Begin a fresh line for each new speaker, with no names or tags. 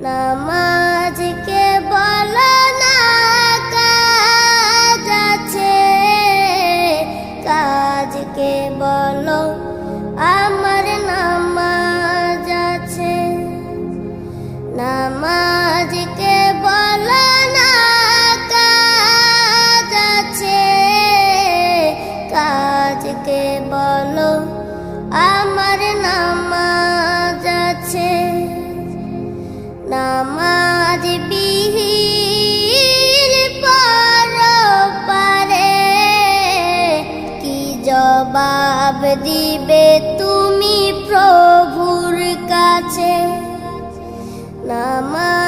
নামাজকে বলো না কাজ আছে, কাজকে বলো আমার নামাজ আছে। নামাজকে বলো না কাজ আছে, কাজকে বলো আমার নামাজ আছে। নামাজ বিহীন পরপারে কি জবাব দিবে তুমি প্রভুর কাছে? নামাজ